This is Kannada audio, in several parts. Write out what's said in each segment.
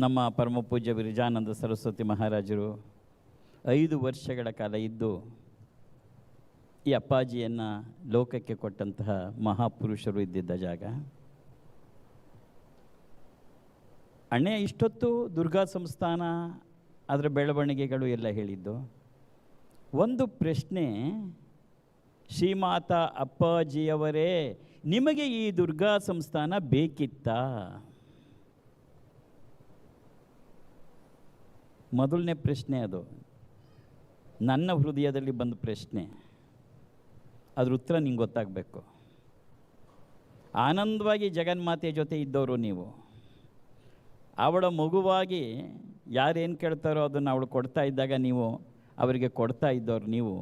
ನಮ್ಮ ಪರಮ ಪೂಜ್ಯ ವಿರಜಾನಂದ ಸರಸ್ವತಿ ಮಹಾರಾಜರು 5 ವರ್ಷಗಳ ಕಾಲ ಇದ್ದು ಈ ಅಪ್ಪಾಜಿಯನ್ನು ಲೋಕಕ್ಕೆ ಕೊಟ್ಟಂತಹ ಮಹಾಪುರುಷರು ಇದ್ದಿದ್ದ ಜಾಗ. ಅಣ್ಣೆ ಇಷ್ಟೊತ್ತು ದುರ್ಗಾ ಸಂಸ್ಥಾನ ಅದರ ಬೆಳವಣಿಗೆಗಳು ಎಲ್ಲ ಹೇಳಿದ್ದು. ಒಂದು ಪ್ರಶ್ನೆ, ಶ್ರೀಮಾತ ಅಪ್ಪಾಜಿಯವರೇ, ನಿಮಗೆ ಈ ದುರ್ಗಾ ಸಂಸ್ಥಾನ ಬೇಕಿತ್ತಾ? ಮೊದಲನೇ ಪ್ರಶ್ನೆ ಅದು, ನನ್ನ ಹೃದಯದಲ್ಲಿ ಬಂದ ಪ್ರಶ್ನೆ. ಅದ್ರ ಉತ್ತರ ನಿಂಗೆ ಗೊತ್ತಾಗಬೇಕು. ಆನಂದವಾಗಿ ಜಗನ್ಮಾತೆ ಜೊತೆ ಇದ್ದವರು ನೀವು. ಅವಳ ಮಗುವಾಗಿ ಯಾರೇನು ಕೇಳ್ತಾರೋ ಅದನ್ನು ಅವಳು ಕೊಡ್ತಾ ಇದ್ದಾಗ ನೀವು ಅವರಿಗೆ ಕೊಡ್ತಾ ಇದ್ದವ್ರು ನೀವು.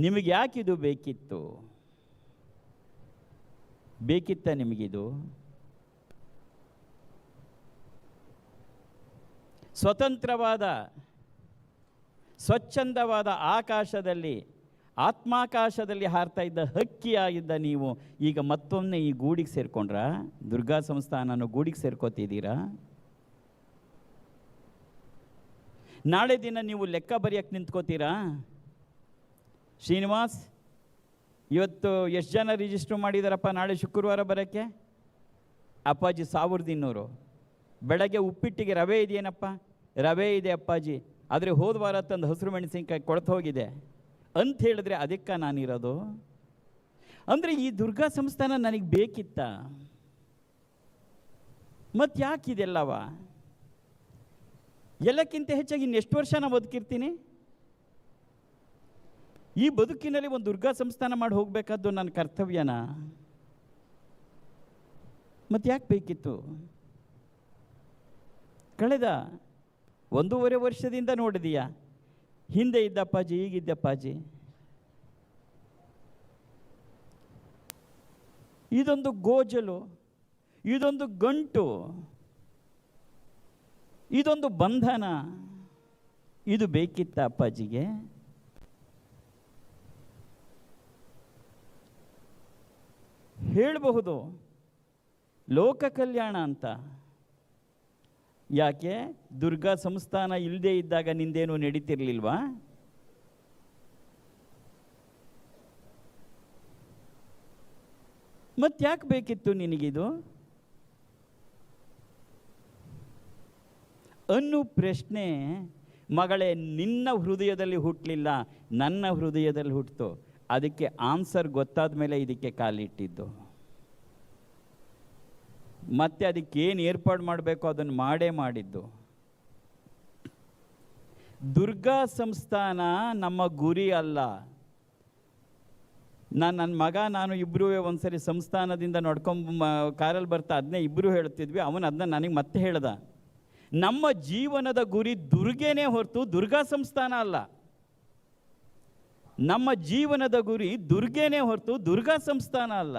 ನಿಮಗೆ ಯಾಕಿದು ಬೇಕಿತ್ತು? ಬೇಕಿತ್ತ ನಿಮಗಿದು? ಸ್ವತಂತ್ರವಾದ ಸ್ವಚ್ಛಂದವಾದ ಆಕಾಶದಲ್ಲಿ ಆತ್ಮಾಕಾಶದಲ್ಲಿ ಹಾರ್ತಾ ಇದ್ದ ಹಕ್ಕಿಯಾಗಿದ್ದ ನೀವು ಈಗ ಮತ್ತೊಮ್ಮೆ ಈ ಗೂಡಿಗೆ ಸೇರಿಕೊಂಡ್ರ? ದುರ್ಗಾ ಸಂಸ್ಥಾನನ ಗೂಡಿಗೆ ಸೇರ್ಕೋತಿದ್ದೀರಾ? ನಾಳೆ ದಿನ ನೀವು ಲೆಕ್ಕ ಬರೆಯಕ್ಕೆ ನಿಂತ್ಕೋತೀರಾ? ಶ್ರೀನಿವಾಸ್, ಇವತ್ತು ಎಷ್ಟು ಜನ ರಿಜಿಸ್ಟ್ರ್ ಮಾಡಿದಾರಪ್ಪ ನಾಳೆ ಶುಕ್ರವಾರ ಬರೋಕ್ಕೆ? ಅಪ್ಪಾಜಿ 1200. ಬೆಳಗ್ಗೆ ಉಪ್ಪಿಟ್ಟಿಗೆ ರವೆ ಇದೆಯೇನಪ್ಪ? ರವೆ ಇದೆ ಅಪ್ಪಾಜಿ, ಆದರೆ ಹೋದ ವಾರ ತಂದು ಹಸಿರು ಮೆಣಸಿನ್ಕಾಯಿ ಕೊಳ್ತು ಹೋಗಿದೆ ಅಂತ ಹೇಳಿದ್ರೆ ಅದಕ್ಕೆ ನಾನಿರೋದು? ಅಂದರೆ ಈ ದುರ್ಗಾ ಸಂಸ್ಥಾನ ನನಗೆ ಬೇಕಿತ್ತ? ಮತ್ತು ಯಾಕಿದೆಲ್ಲವ? ಎಲ್ಲಕ್ಕಿಂತ ಹೆಚ್ಚಾಗಿ ಇನ್ನೆಷ್ಟು ವರ್ಷ ನಾನು ಬದುಕಿರ್ತೀನಿ? ಈ ಬದುಕಿನಲ್ಲಿ ಒಂದು ದುರ್ಗಾ ಸಂಸ್ಥಾನ ಮಾಡಿ ಹೋಗಬೇಕಾದ್ದು ನನ್ನ ಕರ್ತವ್ಯನಾ? ಮತ್ತು ಯಾಕೆ ಬೇಕಿತ್ತು? ಕಳೆದ 1.5 ವರ್ಷದಿಂದ ನೋಡಿದೀಯಾ, ಹಿಂದೆ ಇದ್ದಪ್ಪಾಜಿ ಈಗಿದ್ದಪ್ಪಾಜಿ. ಇದೊಂದು ಗೋಜಲು, ಇದೊಂದು ಗಂಟು, ಇದೊಂದು ಬಂಧನ. ಇದು ಬೇಕಿತ್ತ ಅಪ್ಪಾಜಿಗೆ? ಹೇಳಬಹುದು ಲೋಕ ಕಲ್ಯಾಣ ಅಂತ. ಯಾಕೆ? ದುರ್ಗಾ ಸಂಸ್ಥಾನ ಇಲ್ಲದೆ ಇದ್ದಾಗ ನಿಂದೇನು ನಡೀತಿರ್ಲಿಲ್ವಾ? ಮತ್ತ್ಯಾಕೆ ಬೇಕಿತ್ತು ನಿನಗಿದು ಅನ್ನೋ ಪ್ರಶ್ನೆ ಮಗಳೇ ನಿನ್ನ ಹೃದಯದಲ್ಲಿ ಹುಟ್ಟಲಿಲ್ಲ, ನನ್ನ ಹೃದಯದಲ್ಲಿ ಹುಟ್ಟಿತು. ಅದಕ್ಕೆ ಆನ್ಸರ್ ಗೊತ್ತಾದ ಮೇಲೆ ಇದಕ್ಕೆ ಕಾಲಿಟ್ಟಿದ್ದು. ಮತ್ತೆ ಅದಕ್ಕೇನು ಏರ್ಪಾಡು ಮಾಡಬೇಕು ಅದನ್ನು ಮಾಡೇ ಮಾಡಿದ್ದು. ದುರ್ಗಾ ಸಂಸ್ಥಾನ ನಮ್ಮ ಗುರಿ ಅಲ್ಲ. ನನ್ನ ಮಗ ನಾನು ಇಬ್ಬರೂ ಒಂದ್ಸರಿ ಸಂಸ್ಥಾನದಿಂದ ಕಾರಲ್ಲಿ ಬರ್ತಾ ಅದನ್ನೇ ಇಬ್ಬರು ಹೇಳ್ತಿದ್ವಿ. ಅವನು ಅದನ್ನ ನನಗೆ ಮತ್ತೆ ಹೇಳ್ದ. ನಮ್ಮ ಜೀವನದ ಗುರಿ ದುರ್ಗೆನೇ ಹೊರತು ದುರ್ಗಾ ಸಂಸ್ಥಾನ ಅಲ್ಲ. ನಮ್ಮ ಜೀವನದ ಗುರಿ ದುರ್ಗೆನೇ ಹೊರತು ದುರ್ಗಾ ಸಂಸ್ಥಾನ ಅಲ್ಲ.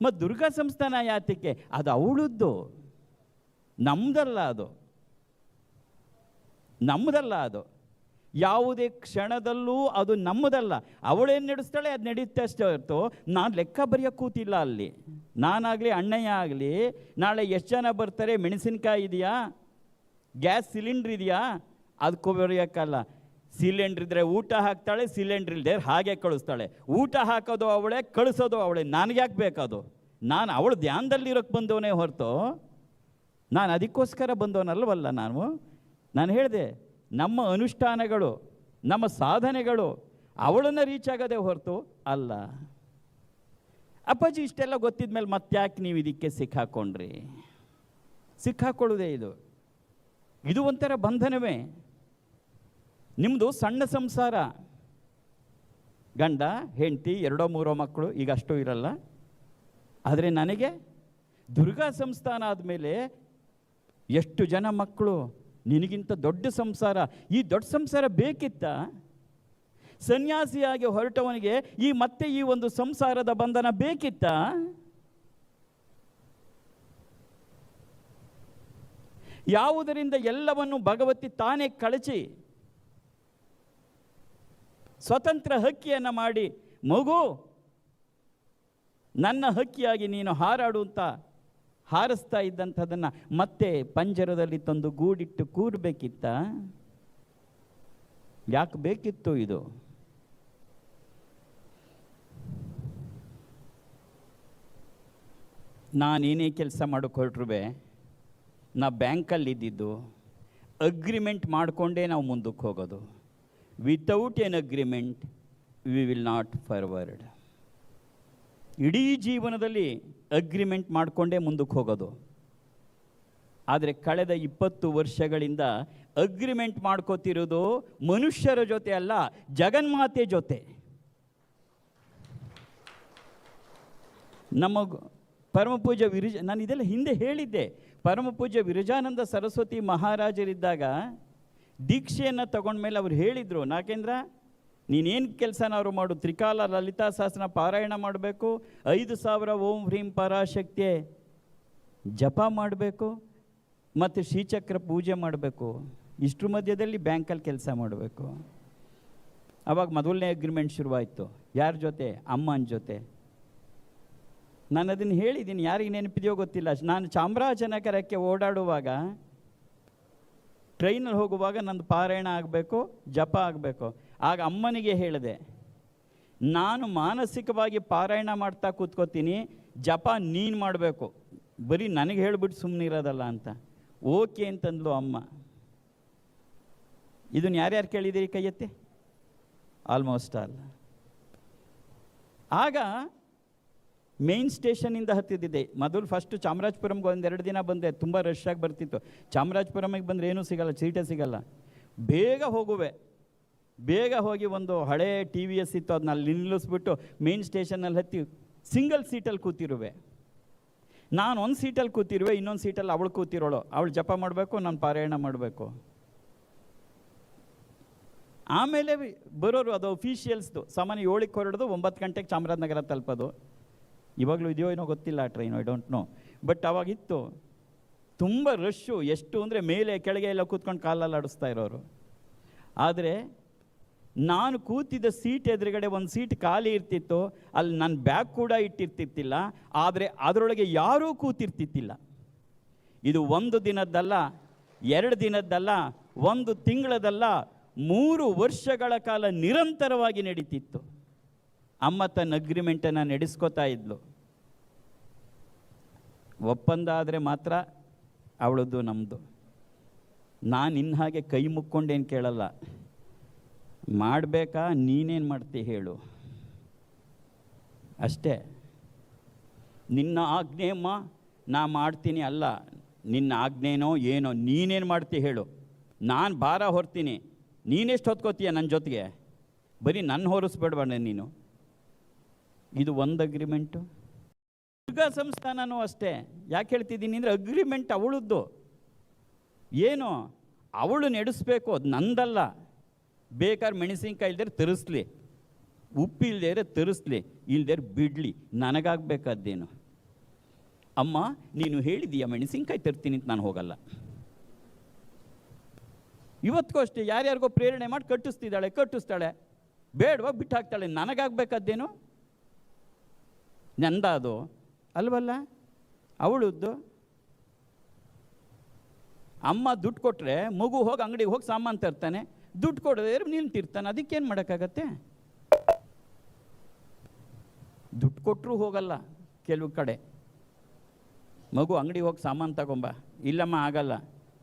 ಮತ್ತು ದುರ್ಗಾ ಸಂಸ್ಥಾನ ಯಾತಕ್ಕೆ? ಅದು ಅವಳದ್ದು, ನಮ್ಮದಲ್ಲ. ಅದು ಯಾವುದೇ ಕ್ಷಣದಲ್ಲೂ ಅದು ನಮ್ಮದಲ್ಲ. ಅವಳೇನು ನಡೆಸ್ತಾಳೆ ಅದು ನಡೀತೆ ಅಷ್ಟೇ ಹೊರತು ನಾನು ಲೆಕ್ಕ ಬರೆಯೋಕ್ಕೆ ಕೂತಿಲ್ಲ ಅಲ್ಲಿ. ನಾನಾಗಲಿ ಅಣ್ಣಯ್ಯ ಆಗಲಿ ನಾಳೆ ಎಷ್ಟು ಜನ ಬರ್ತಾರೆ, ಮೆಣಸಿನ್ಕಾಯಿ ಇದೆಯಾ, ಗ್ಯಾಸ್ ಸಿಲಿಂಡ್ರ್ ಇದೆಯಾ, ಅದಕ್ಕೂ ಬರೆಯೋಕ್ಕಲ್ಲ. ಸಿಲಿಂಡ್ರ್ ಇದ್ದರೆ ಊಟ ಹಾಕ್ತಾಳೆ, ಸಿಲಿಂಡ್ರ್ ಇಲ್ಲದೆ ಹಾಗೆ ಕಳಿಸ್ತಾಳೆ. ಊಟ ಹಾಕೋದು ಅವಳೇ, ಕಳಿಸೋದು ಅವಳೇ. ನನಗ್ಯಾಕೆ ಬೇಕದು? ನಾನು ಅವಳು ಧ್ಯಾನದಲ್ಲಿರೋಕ್ಕೆ ಬಂದವನೇ ಹೊರತು ನಾನು ಅದಕ್ಕೋಸ್ಕರ ಬಂದವನಲ್ವಲ್ಲ. ನಾನು ಹೇಳಿದೆ, ನಮ್ಮ ಅನುಷ್ಠಾನಗಳು ನಮ್ಮ ಸಾಧನೆಗಳು ಅವಳನ್ನು ರೀಚ್ ಆಗೋದೇ ಹೊರತು ಅಲ್ಲ. ಅಪ್ಪಾಜಿ ಇಷ್ಟೆಲ್ಲ ಗೊತ್ತಿದ ಮೇಲೆ ಮತ್ತ್ಯಾಕೆ ನೀವು ಇದಕ್ಕೆ ಸಿಕ್ಕಾಕೊಂಡ್ರಿ? ಸಿಕ್ಕಾಕೊಳ್ಳೋದೇ ಇದು ಒಂಥರ ಬಂಧನವೇ. ನಿಮ್ಮದು ಸಣ್ಣ ಸಂಸಾರ, ಗಂಡ ಹೆಂಡತಿ 2-3 ಮಕ್ಕಳು, ಈಗ ಅಷ್ಟು ಇರಲ್ಲ. ಆದರೆ ನನಗೆ ದುರ್ಗಾ ಸಂಸ್ಥಾನ ಆದಮೇಲೆ ಎಷ್ಟು ಜನ ಮಕ್ಕಳು, ನಿನಗಿಂತ ದೊಡ್ಡ ಸಂಸಾರ. ಈ ದೊಡ್ಡ ಸಂಸಾರ ಬೇಕಿತ್ತ? ಸನ್ಯಾಸಿಯಾಗಿ ಹೊರಟವನಿಗೆ ಮತ್ತೆ ಈ ಒಂದು ಸಂಸಾರದ ಬಂಧನ ಬೇಕಿತ್ತ? ಯಾವುದರಿಂದ ಎಲ್ಲವನ್ನು ಭಗವತಿ ತಾನೇ ಕಳಚಿ ಸ್ವತಂತ್ರ ಹಕ್ಕಿಯನ್ನು ಮಾಡಿ, ಮಗು ನನ್ನ ಹಕ್ಕಿಯಾಗಿ ನೀನು ಹಾರಾಡು ಅಂತ ಹಾರಿಸ್ತಾ ಇದ್ದಂಥದ್ದನ್ನು ಮತ್ತೆ ಪಂಜರದಲ್ಲಿ ತಂದು ಗೂಡಿಟ್ಟು ಕೂರಬೇಕಿತ್ತ? ಯಾಕೆ ಬೇಕಿತ್ತು ಇದು? ನಾನೇನೇ ಕೆಲಸ ಮಾಡೋಕೆ ನಾ ಬ್ಯಾಂಕಲ್ಲಿದ್ದು ಅಗ್ರಿಮೆಂಟ್ ಮಾಡಿಕೊಂಡೇ ನಾವು ಮುಂದಕ್ಕೆ ಹೋಗೋದು. Without an agreement we will not forward. ಇಡೀ ಜೀವನದಲ್ಲಿ ಅಗ್ರಿಮೆಂಟ್ ಮಾಡಿಕೊಂಡೇ ಮುಂದಕ್ಕೆ ಹೋಗೋದು. ಆದರೆ ಕಳೆದ 20 ವರ್ಷಗಳಿಂದ ಅಗ್ರಿಮೆಂಟ್ ಮಾಡ್ಕೋತಿರೋದು ಮನುಷ್ಯರ ಜೊತೆ ಅಲ್ಲ, ಜಗನ್ಮಾತೆ ಜೊತೆ. ನಮ್ಮ ಪರಮಪೂಜ್ಯ ನಾನು ಇದೆಲ್ಲ ಹಿಂದೆ ಹೇಳಿದ್ದೆ. ಪರಮಪೂಜ್ಯ ವಿರಜಾನಂದ ಸರಸ್ವತಿ ಮಹಾರಾಜರಿದ್ದಾಗ ದೀಕ್ಷೆಯನ್ನು ತಗೊಂಡ್ಮೇಲೆ ಅವ್ರು ಹೇಳಿದರು, ನಾಗೇಂದ್ರ ನೀನೇನು ಕೆಲಸನವರು ಮಾಡು, ತ್ರಿಕಾಲ ಲಲಿತಾ ಸಹಸ್ರನ ಪಾರಾಯಣ ಮಾಡಬೇಕು, 5000 ಓಂ ಹ್ರೀಂ ಪರಾಶಕ್ತಿ ಜಪ ಮಾಡಬೇಕು, ಮತ್ತು ಶ್ರೀಚಕ್ರ ಪೂಜೆ ಮಾಡಬೇಕು. ಇಷ್ಟ್ರ ಮಧ್ಯದಲ್ಲಿ ಬ್ಯಾಂಕಲ್ಲಿ ಕೆಲಸ ಮಾಡಬೇಕು. ಆವಾಗ ಮೊದಲನೇ ಅಗ್ರಿಮೆಂಟ್ ಶುರುವಾಯಿತು. ಯಾರ ಜೊತೆ? ಅಮ್ಮನ ಜೊತೆ. ನಾನು ಅದನ್ನು ಹೇಳಿದ್ದೀನಿ, ಯಾರಿಗೆ ನೆನಪಿದೆಯೋ ಗೊತ್ತಿಲ್ಲ. ನಾನು ಚಾಮರಾಜನಗರಕ್ಕೆ ಓಡಾಡುವಾಗ, ಟ್ರೈನಲ್ಲಿ ಹೋಗುವಾಗ ನಂದು ಪಾರಾಯಣ ಆಗಬೇಕು, ಜಪ ಆಗಬೇಕು. ಆಗ ಅಮ್ಮನಿಗೆ ಹೇಳಿದೆ, ನಾನು ಮಾನಸಿಕವಾಗಿ ಪಾರಾಯಣ ಮಾಡ್ತಾ ಕೂತ್ಕೋತೀನಿ, ಜಪ ನೀನು ಮಾಡಬೇಕು, ಬರೀ ನನಗೆ ಹೇಳಿಬಿಟ್ಟು ಸುಮ್ಮನೆ ಇರೋದಲ್ಲ ಅಂತ. ಓಕೆ ಅಂತಂದ್ಲು ಅಮ್ಮ. ಇದನ್ನು ಯಾರ್ಯಾರು ಕೇಳಿದ್ದೀರಿ ಕೈ ಎತ್ತಿ? Almost all. ಆಗ ಮೇನ್ ಸ್ಟೇಷನಿಂದ ಹತ್ತಿದ್ದಿದೆ. ಮೊದಲು ಫಸ್ಟು ಚಾಮರಾಜಪುರಂಗೆ 1-2 ದಿನ ಬಂದೆ, ತುಂಬ ರಶ್ ಆಗಿ ಬರ್ತಿತ್ತು. ಚಾಮರಾಜಪುರಮಿಗೆ ಬಂದರೆ ಏನೂ ಸಿಗಲ್ಲ, ಸೀಟೇ ಸಿಗಲ್ಲ. ಬೇಗ ಹೋಗುವೆ, ಬೇಗ ಹೋಗಿ ಒಂದು ಹಳೇ TVS ಇತ್ತು, ಅದನ್ನ ಅಲ್ಲಿ ನಿಲ್ಲಿಸ್ಬಿಟ್ಟು ಮೇನ್ ಸ್ಟೇಷನಲ್ಲಿ ಹತ್ತಿ ಸಿಂಗಲ್ ಸೀಟಲ್ಲಿ ಕೂತಿರುವೆ. ನಾನು ಒಂದು ಸೀಟಲ್ಲಿ ಕೂತಿರುವೆ, ಇನ್ನೊಂದು ಸೀಟಲ್ಲಿ ಅವಳು ಕೂತಿರೋಳು. ಅವಳು ಜಪ ಮಾಡಬೇಕು, ನಾನು ಪಾರಾಯಣ ಮಾಡಬೇಕು. ಆಮೇಲೆ ಬರೋರು ಅದು ಅಫಿಷಿಯಲ್ಸ್ದು. ಸಾಮಾನ್ಯ 7ಕ್ಕೆ ಹೊರಡೋದು, 9 ಗಂಟೆಗೆ ಚಾಮರಾಜನಗರ ತಲುಪೋದು. ಇವಾಗಲೂ ಇದೆಯೋ ಏನೋ ಗೊತ್ತಿಲ್ಲ ಆ train, I don't know. But ಅವಾಗಿತ್ತು ತುಂಬ ರಶ್ಶು. ಎಷ್ಟು ಅಂದರೆ ಮೇಲೆ ಕೆಳಗೆ ಎಲ್ಲ ಕೂತ್ಕೊಂಡು ಕಾಲಲ್ಲಿ ಆಡಿಸ್ತಾ ಇರೋರು. ಆದರೆ ನಾನು ಕೂತಿದ್ದ ಸೀಟ್ ಎದುರುಗಡೆ ಒಂದು ಸೀಟ್ ಖಾಲಿ ಇರ್ತಿತ್ತು. ಅಲ್ಲಿ ನನ್ನ ಬ್ಯಾಗ್ ಕೂಡ ಇಟ್ಟಿರ್ತಿತ್ತಿಲ್ಲ, ಆದರೆ ಅದರೊಳಗೆ ಯಾರೂ ಕೂತಿರ್ತಿತ್ತಿಲ್ಲ. ಇದು 1 ದಿನದ್ದಲ್ಲ, 2 ದಿನದ್ದಲ್ಲ, 1 ತಿಂಗಳದಲ್ಲ, 3 ವರ್ಷಗಳ ಕಾಲ ನಿರಂತರವಾಗಿ ನಡೀತಿತ್ತು. ಅಮ್ಮ ತನ್ನ ಅಗ್ರಿಮೆಂಟನ್ನು ನಡೆಸ್ಕೋತಾ ಇದ್ಲು. ಒಪ್ಪಂದ ಆದರೆ ಮಾತ್ರ ಅವಳದ್ದು ನಮ್ಮದು. ನಾನು ಇನ್ನು ಹಾಗೆ ಕೈ ಮುಕ್ಕೊಂಡೇನು ಕೇಳಲ್ಲ. ಮಾಡಬೇಕಾ, ನೀನೇನು ಮಾಡ್ತಿ ಹೇಳು ಅಷ್ಟೇ. ನಿನ್ನ ಆಜ್ಞೆಯಮ್ಮ ನಾ ಮಾಡ್ತೀನಿ ಅಲ್ಲ, ನಿನ್ನ ಆಜ್ಞೆನೋ ಏನೋ, ನೀನೇನು ಮಾಡ್ತಿ ಹೇಳು. ನಾನು ಭಾರ ಹೊರ್ತೀನಿ, ನೀನೆಷ್ಟು ಹೊತ್ಕೋತೀಯ ನನ್ನ ಜೊತೆಗೆ? ಬರೀ ನನ್ನ ಹೊರಿಸ್ಬೇಡಬೇಡ ನೀನು. ಇದು ಒಂದು ಅಗ್ರಿಮೆಂಟು. ದುರ್ಗಾ ಸಂಸ್ಥಾನನೂ ಅಷ್ಟೇ. ಯಾಕೆ ಹೇಳ್ತಿದ್ದೀನಿ ಅಂದರೆ ಅಗ್ರಿಮೆಂಟ್ ಅವಳದ್ದು. ಏನು ಅವಳು ನಡೆಸಬೇಕು, ಅದು ನಂದಲ್ಲ. ಬೇಕಾದ್ರೆ ಮೆಣಸಿನ್ಕಾಯಿ ಇಲ್ದೇರೆ ತರಿಸ್ಲಿ, ಉಪ್ಪು ಇಲ್ದೇರೆ ತರಿಸ್ಲಿ, ಇಲ್ದೇರೆ ಬಿಡಲಿ, ನನಗಾಗಬೇಕಾದ್ದೇನು? ಅಮ್ಮ ನೀನು ಹೇಳಿದೀಯ ಮೆಣಸಿನ್ಕಾಯಿ ತರ್ತೀನಿ ಅಂತ ನಾನು ಹೋಗಲ್ಲ. ಇವತ್ತಿಗೂ ಅಷ್ಟೇ ಯಾರ್ಯಾರಿಗೋ ಪ್ರೇರಣೆ ಮಾಡಿ ಕಟ್ಟಿಸ್ತಾಳೆ, ಬೇಡವಾ ಬಿಟ್ಟು ಹಾಕ್ತಾಳೆ. ನನಗಾಗಬೇಕಾದ್ದೇನು? ನಂದ ಅದು ಅಲ್ವಲ್ಲ, ಅವಳದ್ದು. ಅಮ್ಮ ದುಡ್ಡು ಕೊಟ್ಟರೆ ಮಗು ಹೋಗಿ ಅಂಗಡಿಗೆ ಹೋಗಿ ಸಾಮಾನು ತರ್ತಾನೆ, ದುಡ್ಡು ಕೊಡೋದೇ ನಿಂತಿರ್ತಾನೆ. ಅದಕ್ಕೇನು ಮಾಡೋಕ್ಕಾಗತ್ತೆ? ದುಡ್ಡು ಕೊಟ್ಟರೂ ಹೋಗಲ್ಲ. ಕೆಲವು ಕಡೆ ಮಗು ಅಂಗಡಿಗೆ ಹೋಗಿ ಸಾಮಾನು ತಗೊಂಬ, ಇಲ್ಲಮ್ಮ ಆಗಲ್ಲ,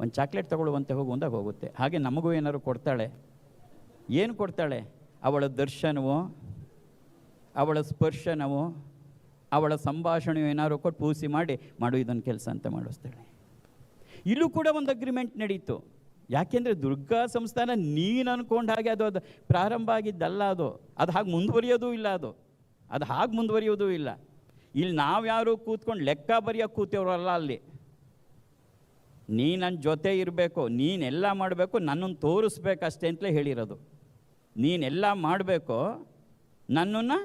ಒಂದು ಚಾಕ್ಲೇಟ್ ತಗೊಳ್ಳುವಂತೆ ಹೋಗು ಅಂದಾಗ ಹೋಗುತ್ತೆ. ಹಾಗೆ ನಮಗೂ ಏನಾದ್ರು ಕೊಡ್ತಾಳೆ. ಏನು ಕೊಡ್ತಾಳೆ? ಅವಳ ದರ್ಶನವೋ, ಅವಳ ಸ್ಪರ್ಶನವೋ, ಅವಳ ಸಂಭಾಷಣೆ ಏನಾದ್ರು ಕೊಟ್ಟು ಪೂಸಿ ಮಾಡು ಇದೊಂದು ಕೆಲಸ ಅಂತ ಮಾಡಿಸ್ತಾಳೆ. ಇಲ್ಲೂ ಕೂಡ ಒಂದು ಅಗ್ರಿಮೆಂಟ್ ನಡೀತು. ಯಾಕೆಂದರೆ ದುರ್ಗಾ ಸಂಸ್ಥಾನ ನೀನು ಅಂದ್ಕೊಂಡು ಹಾಗೆ ಅದು ಪ್ರಾರಂಭ ಆಗಿದ್ದಲ್ಲ. ಅದು ಹಾಗೆ ಮುಂದುವರಿಯೋದೂ ಇಲ್ಲ. ಅದು ಹಾಗೆ ಮುಂದುವರಿಯೋದೂ ಇಲ್ಲ. ಇಲ್ಲಿ ನಾವ್ಯಾರು ಕೂತ್ಕೊಂಡು ಲೆಕ್ಕ ಬರೆಯೋಕೆ ಕೂತೇವ್ರಲ್ಲ. ಅಲ್ಲಿ ನೀ ನನ್ನ ಜೊತೆ ಇರಬೇಕು, ನೀನೆಲ್ಲ ಮಾಡಬೇಕು, ನನ್ನನ್ನು ತೋರಿಸ್ಬೇಕಷ್ಟೇ ಅಂತಲೇ ಹೇಳಿರೋದು. ನೀನೆಲ್ಲ ಮಾಡಬೇಕು, ನನ್ನನ್ನು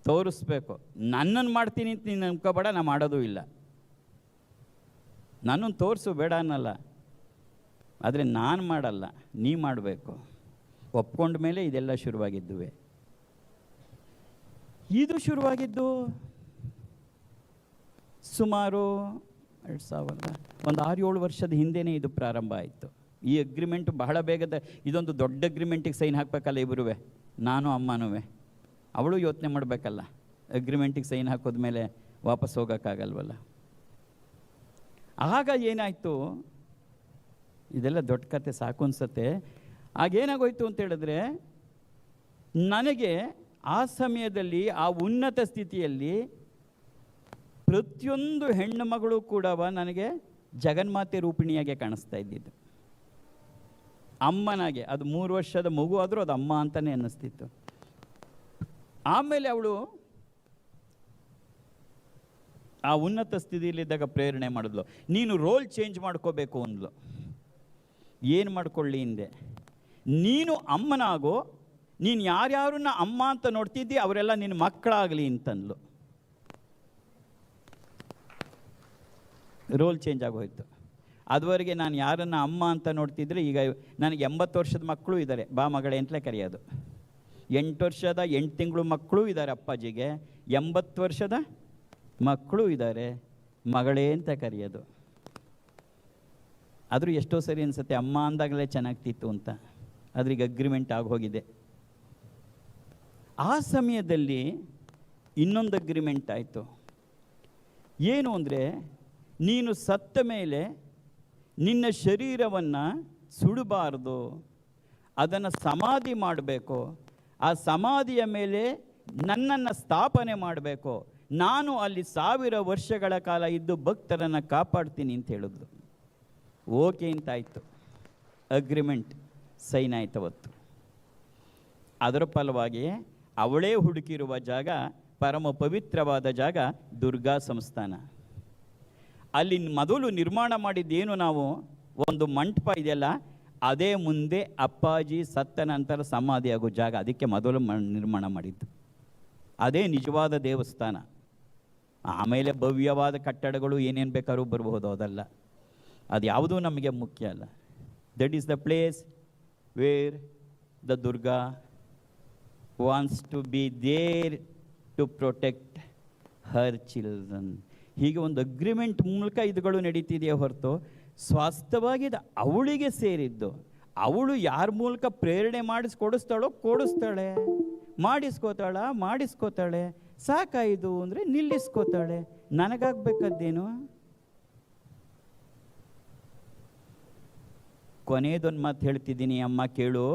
ತೋರಿಸ್ಬೇಕು. ನನ್ನನ್ನು ಮಾಡ್ತೀನಿ ಅಂತ ನೀನು ಅನ್ಕೋಬೇಡ, ನಾ ಮಾಡೋದೂ ಇಲ್ಲ. ನನ್ನನ್ನು ತೋರಿಸು ಬೇಡ ಅನ್ನಲ್ಲ, ಆದರೆ ನಾನು ಮಾಡಲ್ಲ, ನೀ ಮಾಡಬೇಕು. ಒಪ್ಕೊಂಡ ಮೇಲೆ ಇದೆಲ್ಲ ಶುರುವಾಗಿದ್ದುವೆ. ಇದು ಶುರುವಾಗಿದ್ದು ಸುಮಾರು 6-7 ವರ್ಷದ ಹಿಂದೆಯೇ ಇದು ಪ್ರಾರಂಭ ಆಯಿತು. ಈ ಅಗ್ರಿಮೆಂಟ್ ಬಹಳ ಬೇಗದ, ಇದೊಂದು ದೊಡ್ಡ ಅಗ್ರಿಮೆಂಟಿಗೆ ಸೈನ್ ಹಾಕಬೇಕಲ್ಲ ಇಬ್ಬರೂ, ನಾನು ಅಮ್ಮನೂ. ಅವಳು ಯೋಚನೆ ಮಾಡಬೇಕಲ್ಲ, ಅಗ್ರಿಮೆಂಟಿಗೆ ಸೈನ್ ಹಾಕೋದ್ಮೇಲೆ ವಾಪಸ್ ಹೋಗೋಕ್ಕಾಗಲ್ವಲ್ಲ. ಆಗ ಏನಾಯಿತು, ಇದೆಲ್ಲ ದೊಡ್ಡ ಕತೆ ಸಾಕು ಅನ್ಸತ್ತೆ. ಆಗೇನಾಗೋಯ್ತು ಅಂತ ಹೇಳಿದ್ರೆ, ನನಗೆ ಆ ಸಮಯದಲ್ಲಿ ಆ ಉನ್ನತ ಸ್ಥಿತಿಯಲ್ಲಿ ಪ್ರತಿಯೊಂದು ಹೆಣ್ಣು ಮಗಳು ಕೂಡ ನನಗೆ ಜಗನ್ಮಾತೆ ರೂಪಿಣಿಯಾಗೆ ಕಾಣಿಸ್ತಾ ಇದ್ದಿದ್ದು. ಅಮ್ಮನಾಗೆ, ಅದು 3 ವರ್ಷದ ಮಗು ಆದರೂ ಅದು ಅಮ್ಮ ಅಂತಲೇ ಅನ್ನಿಸ್ತಿತ್ತು. ಆಮೇಲೆ ಅವಳು ಆ ಉನ್ನತ ಸ್ಥಿತಿಯಲ್ಲಿದ್ದಾಗ ಪ್ರೇರಣೆ ಮಾಡಿದ್ಲು, ನೀನು ರೋಲ್ ಚೇಂಜ್ ಮಾಡ್ಕೋಬೇಕು ಅಂದ್ಲು. ಏನು ಮಾಡ್ಕೊಳ್ಳಿ ಹಿಂದೆ, ನೀನು ಅಮ್ಮನಾಗೋ, ನೀನು ಯಾರ್ಯಾರನ್ನ ಅಮ್ಮ ಅಂತ ನೋಡ್ತಿದ್ದಿ ಅವರೆಲ್ಲ ನಿನ್ನ ಮಕ್ಕಳಾಗಲಿ ಅಂತಂದ್ಲು. ರೋಲ್ ಚೇಂಜ್ ಆಗೋಯ್ತು. ಅದುವರೆಗೆ ನಾನು ಯಾರನ್ನು ಅಮ್ಮ ಅಂತ ನೋಡ್ತಿದ್ರೆ, ಈಗ ನನಗೆ 80 ವರ್ಷದ ಮಕ್ಕಳು ಇದ್ದಾರೆ, ಬಾ ಮಗಳೇ ಅಂತಲೇ ಕರೆಯೋದು. 8 ವರ್ಷದ 8 ತಿಂಗಳು ಮಕ್ಕಳು ಇದ್ದಾರೆ ಅಪ್ಪಾಜಿಗೆ, 80 ವರ್ಷದ ಮಕ್ಕಳು ಇದ್ದಾರೆ, ಮಗಳೇ ಅಂತ ಕರೆಯೋದು. ಆದರೂ ಎಷ್ಟೋ ಸರಿ ಅನಿಸುತ್ತೆ ಅಮ್ಮ ಅಂದಾಗಲೇ ಚೆನ್ನಾಗ್ತಿತ್ತು ಅಂತ, ಅದ್ರಿಗೆ ಅಗ್ರಿಮೆಂಟ್ ಆಗೋಗಿದೆ. ಆ ಸಮಯದಲ್ಲಿ ಇನ್ನೊಂದು ಅಗ್ರಿಮೆಂಟ್ ಆಯಿತು. ಏನು ಅಂದರೆ, ನೀನು ಸತ್ತ ಮೇಲೆ ನಿನ್ನ ಶರೀರವನ್ನು ಸುಡಬಾರ್ದು, ಅದನ್ನು ಸಮಾಧಿ ಮಾಡಬೇಕು, ಆ ಸಮಾಧಿಯ ಮೇಲೆ ನನ್ನನ್ನು ಸ್ಥಾಪನೆ ಮಾಡಬೇಕು, ನಾನು ಅಲ್ಲಿ 1000 ವರ್ಷಗಳ ಕಾಲ ಇದ್ದು ಭಕ್ತರನ್ನು ಕಾಪಾಡ್ತೀನಿ ಅಂತ ಹೇಳಿದ್ರು. ಓಕೆ ಅಂತಾಯಿತು, ಅಗ್ರಿಮೆಂಟ್ ಸೈನ್ ಆಯ್ತು ಅವತ್ತು. ಅದರ ಫಲವಾಗಿ ಅವಳೇ ಹುಡುಕಿರುವ ಜಾಗ, ಪರಮ ಪವಿತ್ರವಾದ ಜಾಗ ದುರ್ಗಾ ಸಂಸ್ಥಾನ. ಅಲ್ಲಿ ಮೊದಲು ನಿರ್ಮಾಣ ಮಾಡಿದ್ದೇನು ನಾವು, ಒಂದು ಮಂಟಪ ಇದೆಯಲ್ಲ, ಅದೇ ಮುಂದೆ ಅಪ್ಪಾಜಿ ಸತ್ತ ನಂತರ ಸಮಾಧಿ ಆಗೋ ಜಾಗ, ಅದಕ್ಕೆ ಮೊದಲು ನಿರ್ಮಾಣ ಮಾಡಿದ್ದು. ಅದೇ ನಿಜವಾದ ದೇವಸ್ಥಾನ. ಆಮೇಲೆ ಭವ್ಯವಾದ ಕಟ್ಟಡಗಳು ಏನೇನು ಬೇಕಾದ್ರೂ ಬರಬಹುದು, ಅದಲ್ಲ, ಅದು ಯಾವುದೂ ನಮಗೆ ಮುಖ್ಯ ಅಲ್ಲ. That is the place where the Durga wants to be there to protect her children. ಹೀಗೆ ಒಂದು ಅಗ್ರಿಮೆಂಟ್ ಮೂಲಕ ಇದುಗಳು ನಡೀತಿದೆಯೇ ಹೊರತು ಸ್ವಾಸ್ಥ್ಯವಾಗಿದ್ದು ಅವಳಿಗೆ ಸೇರಿದ್ದು. ಅವಳು ಯಾರ ಮೂಲಕ ಪ್ರೇರಣೆ ಕೊಡಿಸ್ತಾಳೆ, ಮಾಡಿಸ್ಕೋತಾಳೆ, ಸಾಕಾಯಿತು ಅಂದರೆ ನಿಲ್ಲಿಸ್ಕೋತಾಳೆ. ನನಗಾಗಬೇಕಾದ್ದೇನು? ಕೊನೆಯದೊಂದು ಮಾತು ಹೇಳ್ತಿದ್ದೀನಿ ಅಮ್ಮ, ಕೇಳು,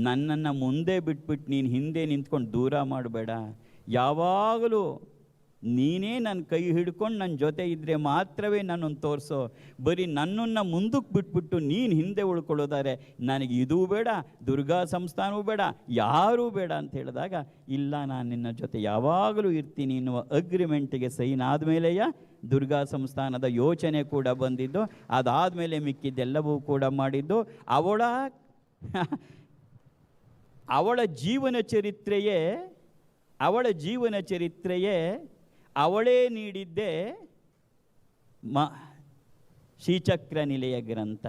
ನನ್ನನ್ನು ಮುಂದೆ ಬಿಟ್ಬಿಟ್ಟು ನೀನು ಹಿಂದೆ ನಿಂತ್ಕೊಂಡು ದೂರ ಮಾಡಬೇಡ. ಯಾವಾಗಲೂ ನೀನೇ ನನ್ನ ಕೈ ಹಿಡ್ಕೊಂಡು ನನ್ನ ಜೊತೆ ಇದ್ದರೆ ಮಾತ್ರವೇ ನನ್ನನ್ನು ತೋರಿಸೋ. ಬರೀ ನನ್ನನ್ನು ಮುಂದಕ್ಕೆ ಬಿಟ್ಬಿಟ್ಟು ನೀನು ಹಿಂದೆ ಉಳ್ಕೊಳ್ಳೋದಾರೆ ನನಗೆ ಇದೂ ಬೇಡ, ದುರ್ಗಾ ಸಂಸ್ಥಾನವೂ ಬೇಡ, ಯಾರೂ ಬೇಡ ಅಂತ ಹೇಳಿದಾಗ, ಇಲ್ಲ ನಾನು ನಿನ್ನ ಜೊತೆ ಯಾವಾಗಲೂ ಇರ್ತೀನಿ ಎನ್ನುವ ಅಗ್ರಿಮೆಂಟಿಗೆ ಸೈನ್ ಆದಮೇಲೆಯ ದುರ್ಗಾ ಸಂಸ್ಥಾನದ ಯೋಚನೆ ಕೂಡ ಬಂದಿದ್ದು. ಅದಾದಮೇಲೆ ಮಿಕ್ಕಿದ್ದೆಲ್ಲವೂ ಕೂಡ ಮಾಡಿದ್ದು. ಅವಳ ಜೀವನ ಚರಿತ್ರೆಯೇ ಅವಳೇ ನೀಡಿದ್ದೇ ಶ್ರೀಚಕ್ರ ನಿಲಯ ಗ್ರಂಥ.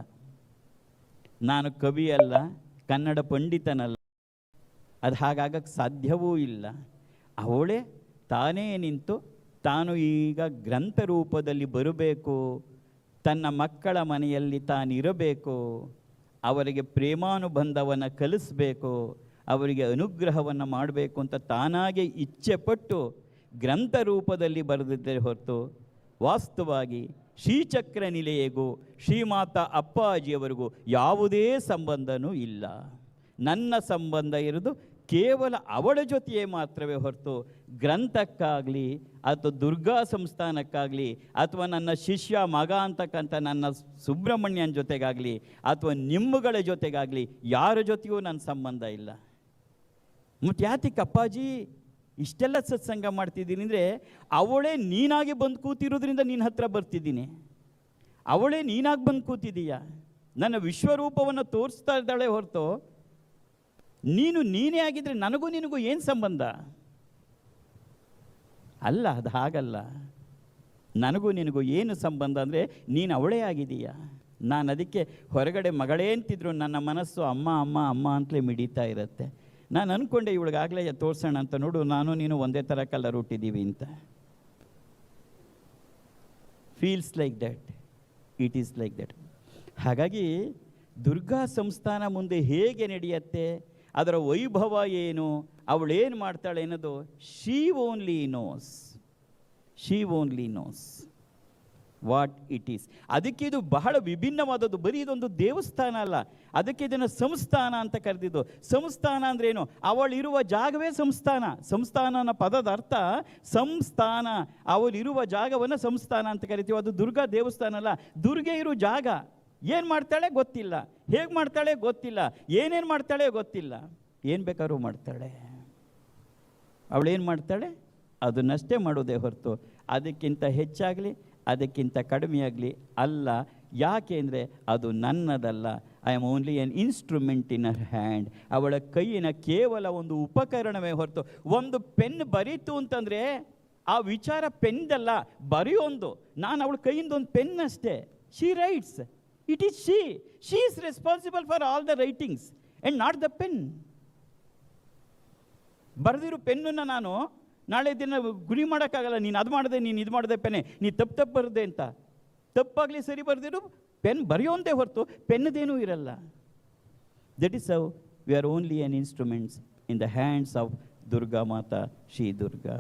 ನಾನು ಕವಿಯಲ್ಲ, ಕನ್ನಡ ಪಂಡಿತನಲ್ಲ, ಅದು ಹಾಗಾಗಕ್ಕೆ ಸಾಧ್ಯವೂ ಇಲ್ಲ. ಅವಳೇ ತಾನೇ ನಿಂತು ತಾನು ಈಗ ಗ್ರಂಥ ರೂಪದಲ್ಲಿ ಬರಬೇಕು, ತನ್ನ ಮಕ್ಕಳ ಮನೆಯಲ್ಲಿ ತಾನಿರಬೇಕು, ಅವರಿಗೆ ಪ್ರೇಮಾನುಬಂಧವನ್ನು ಕಲಿಸಬೇಕು, ಅವರಿಗೆ ಅನುಗ್ರಹವನ್ನು ಮಾಡಬೇಕು ಅಂತ ತಾನಾಗೆ ಇಚ್ಛೆಪಟ್ಟು ಗ್ರಂಥ ರೂಪದಲ್ಲಿ ಬರೆದಿದ್ದರೆ ಹೊರತು ವಾಸ್ತವವಾಗಿ ಶ್ರೀಚಕ್ರ ನಿಲಯಗೂ ಶ್ರೀಮಾತಾ ಅಪ್ಪಾಜಿಯವರಿಗೂ ಯಾವುದೇ ಸಂಬಂಧನೂ ಇಲ್ಲ. ನನ್ನ ಸಂಬಂಧ ಇರೋದು ಕೇವಲ ಅವಳ ಜೊತೆಯೇ ಮಾತ್ರವೇ ಹೊರತು ಗ್ರಂಥಕ್ಕಾಗಲಿ ಅಥವಾ ದುರ್ಗಾ ಸಂಸ್ಥಾನಕ್ಕಾಗಲಿ ಅಥವಾ ನನ್ನ ಶಿಷ್ಯ ಮಗ ಅಂತಕ್ಕಂಥ ನನ್ನ ಸುಬ್ರಹ್ಮಣ್ಯನ ಜೊತೆಗಾಗಲಿ ಅಥವಾ ನಿಮ್ಮಗಳ ಜೊತೆಗಾಗಲಿ ಯಾರ ಜೊತೆಯೂ ನನ್ನ ಸಂಬಂಧ ಇಲ್ಲ. ಮತ್ತು ಯಾತಕ್ಕೆ ಅಪ್ಪಾಜಿ ಇಷ್ಟೆಲ್ಲ ಸತ್ಸಂಗ ಮಾಡ್ತಿದ್ದೀನಿ ಅಂದರೆ, ಅವಳೇ ನೀನಾಗಿ ಬಂದು ಕೂತಿರೋದ್ರಿಂದ ನಿನ್ನ ಹತ್ರ ಬರ್ತಿದ್ದೀನಿ. ಅವಳೇ ನೀನಾಗಿ ಬಂದು ಕೂತಿದ್ದೀಯ, ನನ್ನ ವಿಶ್ವರೂಪವನ್ನು ತೋರಿಸ್ತಾ ಇದ್ದಾಳೆ ಹೊರತು ನೀನೇ ಆಗಿದ್ರೆ ನನಗೂ ನಿನಗೂ ಏನು ಸಂಬಂಧ? ಅಲ್ಲ, ಅದು ಹಾಗಲ್ಲ. ನನಗೂ ನಿನಗೂ ಏನು ಸಂಬಂಧ ಅಂದರೆ ನೀನು ಅವಳೇ ಆಗಿದೀಯ. ನಾನು ಅದಕ್ಕೆ ಹೊರಗಡೆ ಮಗಳೇ ಅಂತಿದ್ರು ನನ್ನ ಮನಸ್ಸು ಅಮ್ಮ ಅಮ್ಮ ಅಮ್ಮ ಅಂತಲೇ ಮಿಡಿತಾ ಇರುತ್ತೆ. ನಾನು ಅಂದ್ಕೊಂಡೆ ಇವಳಿಗಾಗಲೇ ತೋರಿಸೋಣ ಅಂತ, ನೋಡು ನಾನು ನೀನು ಒಂದೇ ಥರ ಕಲರ್ ಹುಟ್ಟಿದ್ದೀವಿ ಅಂತ. Feels like that, it is like that. ಹಾಗಾಗಿ ದುರ್ಗಾ ಸಂಸ್ಥಾನ ಮುಂದೆ ಹೇಗೆ ನಡೆಯುತ್ತೆ, ಅದರ ವೈಭವ ಏನು, ಅವಳೇನು ಮಾಡ್ತಾಳೆ ಅನ್ನೋದು she only knows what it is. ಅದಕ್ಕೆ ಇದು ಬಹಳ ವಿಭಿನ್ನವಾದದ್ದು. ಬರೀ ಇದೊಂದು ದೇವಸ್ಥಾನ ಅಲ್ಲ, ಅದಕ್ಕೆ ಇದನ್ನು ಸಂಸ್ಥಾನ ಅಂತ ಕರೆದಿದ್ದು. ಸಂಸ್ಥಾನ ಅಂದ್ರೆ ಏನು? ಅವಳಿರುವ ಜಾಗವೇ ಸಂಸ್ಥಾನ. ಸಂಸ್ಥಾನ ಅನ್ನೋ ಪದದ ಅರ್ಥ ಸಂಸ್ಥಾನ. ಅವಳಿರುವ ಜಾಗವನ್ನು ಸಂಸ್ಥಾನ ಅಂತ ಕರಿತೀವಿ. ಅದು ದುರ್ಗಾ ದೇವಸ್ಥಾನ ಅಲ್ಲ, ದುರ್ಗೆ ಇರೋ ಜಾಗ. ಏನು ಮಾಡ್ತಾಳೆ ಗೊತ್ತಿಲ್ಲ, ಹೇಗೆ ಮಾಡ್ತಾಳೆ ಗೊತ್ತಿಲ್ಲ, ಏನೇನು ಮಾಡ್ತಾಳೆ ಗೊತ್ತಿಲ್ಲ. ಏನು ಬೇಕಾದ್ರೂ ಮಾಡ್ತಾಳೆ. ಅವಳೇನು ಮಾಡ್ತಾಳೆ ಅದನ್ನಷ್ಟೇ ಮಾಡೋದೇ ಹೊರತು ಅದಕ್ಕಿಂತ ಹೆಚ್ಚಾಗಲಿ ಅದಕ್ಕಿಂತ ಕಡಿಮೆಯಾಗಲಿ ಅಲ್ಲ. ಯಾಕೆ ಅಂದರೆ ಅದು ನನ್ನದಲ್ಲ. I am only an instrument in her hand. ಅವಳ ಕೈಯಿನ ಕೇವಲ ಒಂದು ಉಪಕರಣವೇ ಹೊರತು. ಒಂದು ಪೆನ್ ಬರೀತು ಅಂತಂದರೆ ಆ ವಿಚಾರ ಪೆನ್ದಲ್ಲ, ಬರೆಯೋದು. ನಾನು ಅವಳ ಕೈಯಿಂದ ಒಂದು ಪೆನ್ ಅಷ್ಟೇ. She writes, it is she is responsible for all the writings and not the pen. ಬರೆದಿರೋ ಪೆನ್ನನ್ನು ನಾನು ನಾಳೆ ದಿನ ಗುರಿ ಮಾಡೋಕ್ಕಾಗಲ್ಲ. ನೀನು ಅದು ಮಾಡಿದೆ, ನೀನು ಇದು ಮಾಡಿದೆ ಪೆನ್ನೆ, ನೀನು ತಪ್ಪು ಬರೆದೆ ಅಂತ. ತಪ್ಪಾಗಲಿ ಸರಿ ಬರೆದಿರು, ಪೆನ್ ಬರೆಯೋಂದೇ ಹೊರತು ಪೆನ್ನದೇನೂ ಇರಲ್ಲ. That is how we are only on instruments in the hands of Durga Mata, Shri Durga.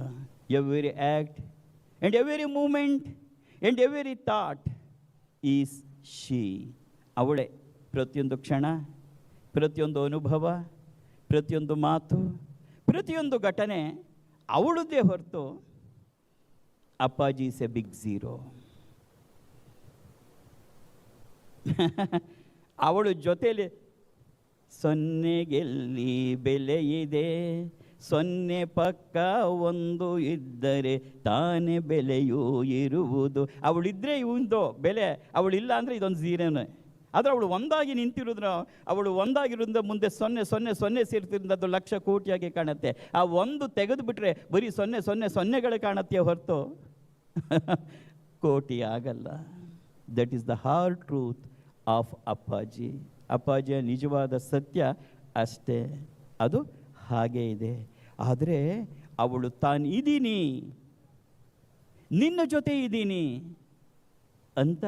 Every act and every moment and every thought is she. ಅವಳೇ. ಪ್ರತಿಯೊಂದು ಕ್ಷಣ, ಪ್ರತಿಯೊಂದು ಅನುಭವ, ಪ್ರತಿಯೊಂದು ಮಾತು, ಪ್ರತಿಯೊಂದು ಘಟನೆ ಅವಳದ್ದೇ ಹೊರತು ಅಪ್ಪಾಜಿ ಇಸ್ ಎ ಬಿಗ್ ಝೀರೋ. ಅವಳು ಜೊತೆಯಲ್ಲಿ ಸೊನ್ನೆಗೆಲ್ಲಿ ಬೆಲೆ ಇದೆ, ಸೊನ್ನೆ ಪಕ್ಕ ಒಂದು ಇದ್ದರೆ ತಾನೇ ಬೆಲೆಯೂ ಇರುವುದು. ಅವಳಿದ್ದರೆ ಇವಂದು ಬೆಲೆ, ಅವಳಿಲ್ಲ ಅಂದರೆ ಇದೊಂದು ಝೀರೋನೇ. ಆದರೆ ಅವಳು ಒಂದಾಗಿ ನಿಂತಿರೋದ್ರ, ಅವಳು ಒಂದಾಗಿರೋದ್ರಿಂದ ಮುಂದೆ ಸೊನ್ನೆ ಸೊನ್ನೆ ಸೊನ್ನೆ ಸೇರ್ತಿರೋದು ಅದು ಲಕ್ಷ ಕೋಟಿಯಾಗಿ ಕಾಣುತ್ತೆ. ಆ ಒಂದು ತೆಗೆದು ಬಿಟ್ಟರೆ ಬರೀ ಸೊನ್ನೆ ಸೊನ್ನೆ ಸೊನ್ನೆಗಳು ಕಾಣುತ್ತೆ ಹೊರತು ಕೋಟಿ ಆಗಲ್ಲ. That is the hard truth of ಅಪ್ಪಾಜಿ. ಅಪ್ಪಾಜಿಯ ನಿಜವಾದ ಸತ್ಯ ಅಷ್ಟೇ, ಅದು ಹಾಗೇ ಇದೆ. ಆದರೆ ಅವಳು ತಾನು ಇದ್ದೀನಿ, ನಿನ್ನ ಜೊತೆ ಇದ್ದೀನಿ ಅಂತ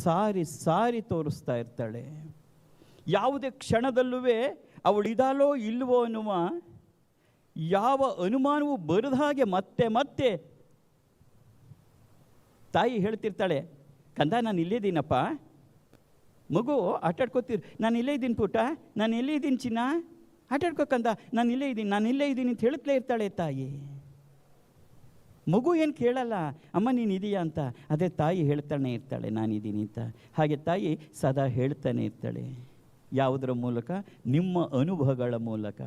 ಸಾರಿ ಸಾರಿ ತೋರಿಸ್ತಾ ಇರ್ತಾಳೆ. ಯಾವುದೇ ಕ್ಷಣದಲ್ಲೂ ಅವಳು ಇದಾಲೋ ಇಲ್ವೋ ಅನ್ನುವ ಯಾವ ಅನುಮಾನವೂ ಬರದ ಹಾಗೆ ಮತ್ತೆ ಮತ್ತೆ ತಾಯಿ ಹೇಳ್ತಿರ್ತಾಳೆ, ಕಂದ ನಾನು ಇಲ್ಲೇ ಇದ್ದೀನಪ್ಪ, ಮಗು ಆಟಾಡ್ಕೋತೀರಿ, ನಾನು ಇಲ್ಲೇ ಇದ್ದೀನಿ ಪುಟ್ಟ, ನಾನು ಇಲ್ಲೇ ಇದ್ದೀನಿ ಚಿನ್ನ, ಆಟಾಡ್ಕೋಕಂದ, ನಾನು ಇಲ್ಲೇ ಇದ್ದೀನಿ ಅಂತ ಹೇಳ್ತಲೇ ಇರ್ತಾಳೆ ತಾಯಿ. ಮಗು ಏನು ಕೇಳಲ್ಲ, ಅಮ್ಮ ನೀನು ಇದೆಯಾ ಅಂತ. ಅದೇ ತಾಯಿ ಹೇಳ್ತಾನೆ ಇರ್ತಾಳೆ ನಾನಿದ್ದೀನಿ ಅಂತ. ಹಾಗೆ ತಾಯಿ ಸದಾ ಹೇಳ್ತಾನೆ ಇರ್ತಾಳೆ. ಯಾವುದರ ಮೂಲಕ? ನಿಮ್ಮ ಅನುಭವಗಳ ಮೂಲಕ.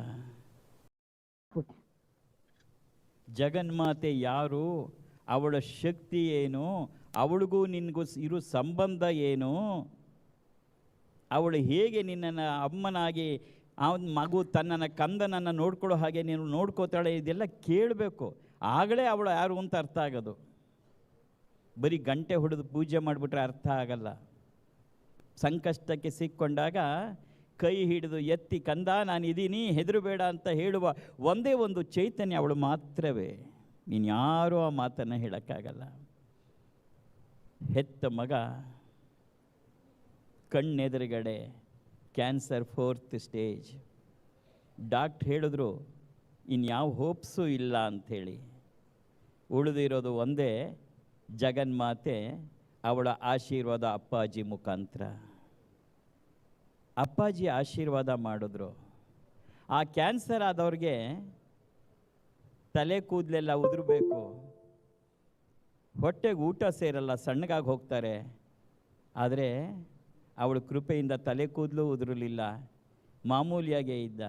ಜಗನ್ಮಾತೆ ಯಾರು, ಅವಳ ಶಕ್ತಿ ಏನು, ಅವಳಿಗೂ ನಿನಗೂ ಇರೋ ಸಂಬಂಧ ಏನು, ಅವಳು ಹೇಗೆ ನಿನ್ನನ್ನು ಅಮ್ಮನಾಗಿ ಅವನ ಮಗು ತನ್ನನ್ನು ಕಂದನನ್ನು ನೋಡ್ಕೊಳ್ಳೋ ಹಾಗೆ ನೀನು ನೋಡ್ಕೋತಾಳೆ, ಇದೆಲ್ಲ ಕೇಳಬೇಕು. ಆಗಲೇ ಅವಳು ಯಾರು ಅಂತ ಅರ್ಥ ಆಗೋದು. ಬರೀ ಗಂಟೆ ಹೊಡೆದು ಪೂಜೆ ಮಾಡಿಬಿಟ್ರೆ ಅರ್ಥ ಆಗಲ್ಲ. ಸಂಕಷ್ಟಕ್ಕೆ ಸಿಕ್ಕೊಂಡಾಗ ಕೈ ಹಿಡಿದು ಎತ್ತಿ ಕಂದ ನಾನು ಇದ್ದೀನಿ ಹೆದರಬೇಡ ಅಂತ ಹೇಳುವ ಒಂದೇ ಒಂದು ಚೈತನ್ಯ ಅವಳು ಮಾತ್ರವೇ. ಇನ್ಯಾರೂ ಆ ಮಾತನ್ನು ಹೇಳೋಕ್ಕಾಗಲ್ಲ. ಹೆತ್ತ ಮಗ ಕಣ್ಣೆದುರುಗಡೆ ಕ್ಯಾನ್ಸರ್ 4th ಸ್ಟೇಜ್. ಡಾಕ್ಟ್ರ್ ಹೇಳಿದ್ರು ಇನ್ಯಾವ ಹೋಪ್ಸು ಇಲ್ಲ ಅಂಥೇಳಿ. ಉಳಿದಿರೋದು ಒಂದೇ, ಜಗನ್ಮಾತೆ ಅವಳ ಆಶೀರ್ವಾದ ಅಪ್ಪಾಜಿ ಮುಖಾಂತರ. ಅಪ್ಪಾಜಿ ಆಶೀರ್ವಾದ ಮಾಡಿದ್ರು. ಆ ಕ್ಯಾನ್ಸರ್ ಆದವ್ರಿಗೆ ತಲೆ ಕೂದಲೆಲ್ಲ ಉದುರಬೇಕು, ಹೊಟ್ಟೆಗೆ ಊಟ ಸೇರಲ್ಲ, ಸಣ್ಣಗಾಗಿ ಹೋಗ್ತಾರೆ. ಆದರೆ ಅವಳ ಕೃಪೆಯಿಂದ ತಲೆ ಕೂದಲು ಉದುರಲಿಲ್ಲ, ಮಾಮೂಲಿಯಾಗೇ ಇದ್ದ.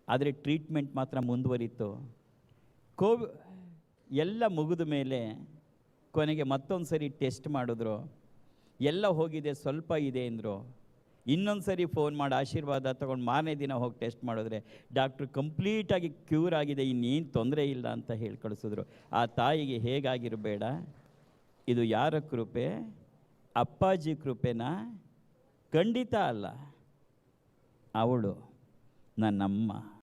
ಆದರೆ ಟ್ರೀಟ್ಮೆಂಟ್ ಮಾತ್ರ ಮುಂದುವರಿತು. ಎಲ್ಲ ಮುಗಿದ ಮೇಲೆ ಕೊನೆಗೆ ಮತ್ತೊಂದು ಸರಿ ಟೆಸ್ಟ್ ಮಾಡಿದ್ರು. ಎಲ್ಲ ಹೋಗಿದೆ, ಸ್ವಲ್ಪ ಇದೆ ಅಂದರು. ಇನ್ನೊಂದು ಸರಿ ಫೋನ್ ಮಾಡಿ ಆಶೀರ್ವಾದ ತೊಗೊಂಡು ಮಾರನೇ ದಿನ ಹೋಗಿ ಟೆಸ್ಟ್ ಮಾಡಿದ್ರೆ ಡಾಕ್ಟ್ರು ಕಂಪ್ಲೀಟಾಗಿ ಕ್ಯೂರ್ ಆಗಿದೆ, ಇನ್ನೇನು ತೊಂದರೆ ಇಲ್ಲ ಅಂತ ಹೇಳಿ ಕಳಿಸಿದ್ರು. ಆ ತಾಯಿಗೆ ಹೇಗಾಗಿರಬೇಡ. ಇದು ಯಾರ ಕೃಪೆ? ಅಪ್ಪಾಜಿ ಕೃಪೆನಾ? ಖಂಡಿತ ಅಲ್ಲ. ಅವಳು ನನ್ನಮ್ಮ.